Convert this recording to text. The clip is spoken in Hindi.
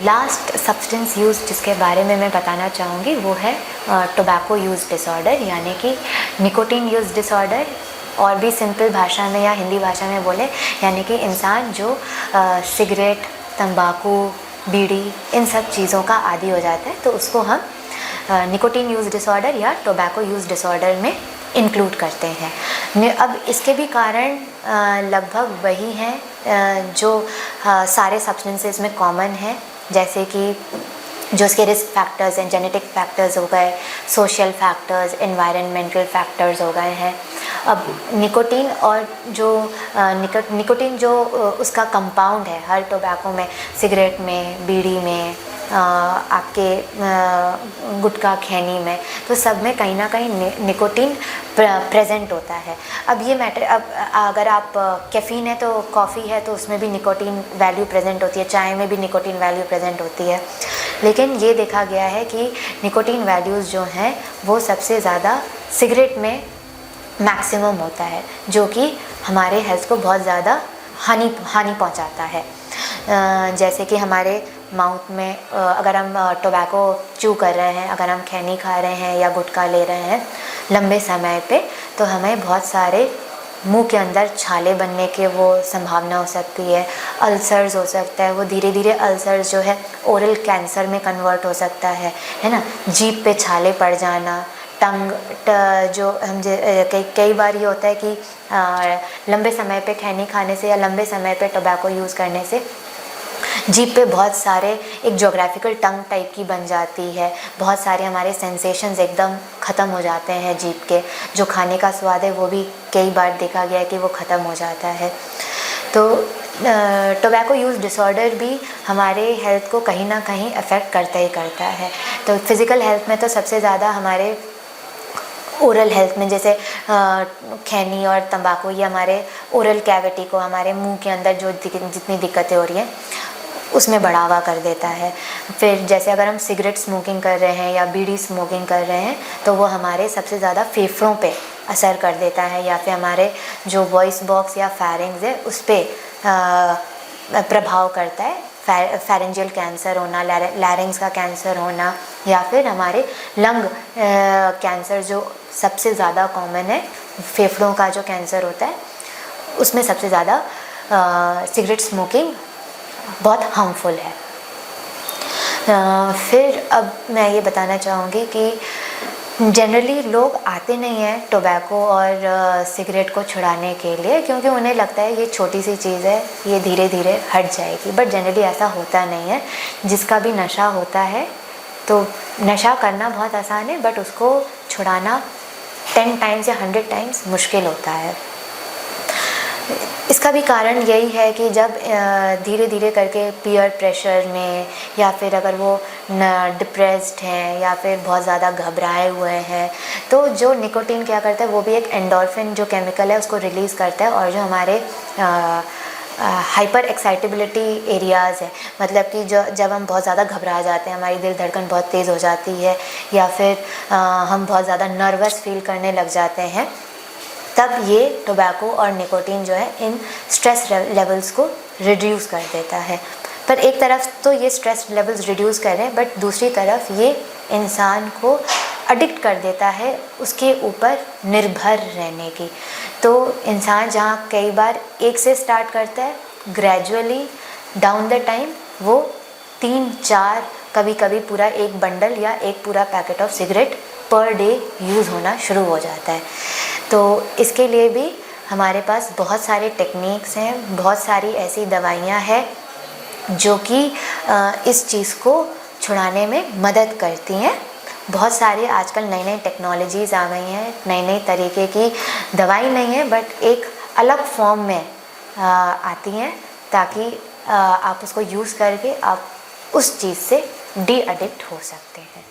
लास्ट सब्सटेंस यूज़ जिसके बारे में मैं बताना चाहूँगी वो है टोबैको यूज़ डिसऑर्डर, यानी कि निकोटीन यूज़ डिसऑर्डर। और भी सिंपल भाषा में या हिंदी भाषा में बोले, यानी कि इंसान जो सिगरेट, तंबाकू, बीड़ी, इन सब चीज़ों का आदी हो जाता है, तो उसको हम निकोटीन यूज़ डिसऑर्डर या टोबैको यूज़ डिसऑर्डर में इंक्लूड करते हैं। अब इसके भी कारण लगभग वही हैं जो सारे सब्सटेंसेस में कॉमन है, जैसे कि जो उसके रिस्क फैक्टर्स हैं, जेनेटिक फैक्टर्स हो गए, सोशल फैक्टर्स, एनवायरनमेंटल फैक्टर्स हो गए हैं। अब निकोटीन और जो निकोटीन जो उसका कंपाउंड है हर टोबैको में, सिगरेट में, बीड़ी में, आपके गुटखा खैनी में, तो सब में कहीं ना कहीं निकोटीन प्रेजेंट होता है। अब ये मैटर, अब अगर आप कैफ़ीन है तो कॉफ़ी है तो उसमें भी निकोटीन वैल्यू प्रेजेंट होती है, चाय में भी निकोटीन वैल्यू प्रेजेंट होती है। लेकिन ये देखा गया है कि निकोटीन वैल्यूज़ जो हैं वो सबसे ज़्यादा सिगरेट में मैक्सिमम होता है, जो कि हमारे हेल्थ को बहुत ज़्यादा हानि पहुंचाता है। जैसे कि हमारे माउथ में अगर हम टोबैको च्यू कर रहे हैं, अगर हम खैनी खा रहे हैं या गुटखा ले रहे हैं लंबे समय पे, तो हमें बहुत सारे मुंह के अंदर छाले बनने के वो संभावना हो सकती है, अल्सर्स हो सकता है, वो धीरे धीरे अल्सर्स जो है ओरल कैंसर में कन्वर्ट हो सकता है ना। जीभ पे छाले पड़ जाना, टंग जो हम कई बार ये होता है कि लंबे समय पे खैनी खाने से या लंबे समय पे टोबैको यूज़ करने से जीभ पे बहुत सारे एक जोग्राफिकल टंग टाइप की बन जाती है, बहुत सारे हमारे सेंसेशंस एकदम ख़त्म हो जाते हैं जीभ के, जो खाने का स्वाद है वो भी कई बार देखा गया है कि वो ख़त्म हो जाता है। तो टोबैको यूज़ डिसऑर्डर भी हमारे हेल्थ को कहीं ना कहीं अफेक्ट करता ही करता है। तो फिज़िकल हेल्थ में तो सबसे ज़्यादा हमारे ओरल हेल्थ में, जैसे खैनी और तंबाकू, ये हमारे ओरल कैविटी को, हमारे मुंह के अंदर जो जितनी दिक्कतें हो रही हैं उसमें बढ़ावा कर देता है। फिर जैसे अगर हम सिगरेट स्मोकिंग कर रहे हैं या बीड़ी स्मोकिंग कर रहे हैं तो वो हमारे सबसे ज़्यादा फेफड़ों पे असर कर देता है, या फिर हमारे जो वॉइस बॉक्स या फेरिंग्स है उस पर प्रभाव करता है। फेरेंजियल कैंसर होना, लैरिंग्स का कैंसर होना, या फिर हमारे लंग कैंसर जो सबसे ज़्यादा कॉमन है, फेफड़ों का जो कैंसर होता है उसमें सबसे ज़्यादा सिगरेट स्मोकिंग बहुत हार्मफुल है। फिर अब मैं ये बताना चाहूँगी कि जनरली लोग आते नहीं हैं टोबैको और सिगरेट को छुड़ाने के लिए, क्योंकि उन्हें लगता है ये छोटी सी चीज़ है, ये धीरे धीरे हट जाएगी। बट जनरली ऐसा होता नहीं है। जिसका भी नशा होता है तो नशा करना बहुत आसान है, बट उसको छुड़ाना 10 टाइम्स या 100 टाइम्स मुश्किल होता है। इसका भी कारण यही है कि जब धीरे धीरे करके पीयर प्रेशर में, या फिर अगर वो डिप्रेस्ड हैं या फिर बहुत ज़्यादा घबराए हुए हैं, तो जो निकोटीन क्या करता है वो भी एक एंडोर्फिन जो केमिकल है उसको रिलीज़ करता है, और जो हमारे हाइपर एक्साइटेबिलिटी एरियाज़ है, मतलब कि जो जब हम बहुत ज़्यादा घबरा जाते हैं, हमारी दिल धड़कन बहुत तेज़ हो जाती है, या फिर हम बहुत ज़्यादा नर्वस फील करने लग जाते हैं, तब ये टोबैको और निकोटीन जो है इन स्ट्रेस लेवल्स को रिड्यूस कर देता है। पर एक तरफ तो ये स्ट्रेस लेवल्स रिड्यूस कर रहे हैं, बट दूसरी तरफ ये इंसान को एडिक्ट कर देता है उसके ऊपर निर्भर रहने की। तो इंसान जहाँ कई बार एक से स्टार्ट करता है, ग्रेजुअली डाउन द टाइम वो 3-4 कभी कभी पूरा एक बंडल या एक पूरा packet of cigarette per day use होना शुरू हो जाता है। तो इसके लिए भी हमारे पास बहुत सारे टेक्निक्स हैं, बहुत सारी ऐसी दवाइयाँ हैं जो कि इस चीज़ को छुड़ाने में मदद करती हैं। बहुत सारे आजकल नई नई टेक्नोलॉजीज़ आ गई हैं, नई नई तरीके की दवाई नहीं है बट एक अलग फॉर्म में आती हैं, ताकि आप उसको यूज़ करके आप उस चीज़ से डी एडिक्ट हो सकते हैं।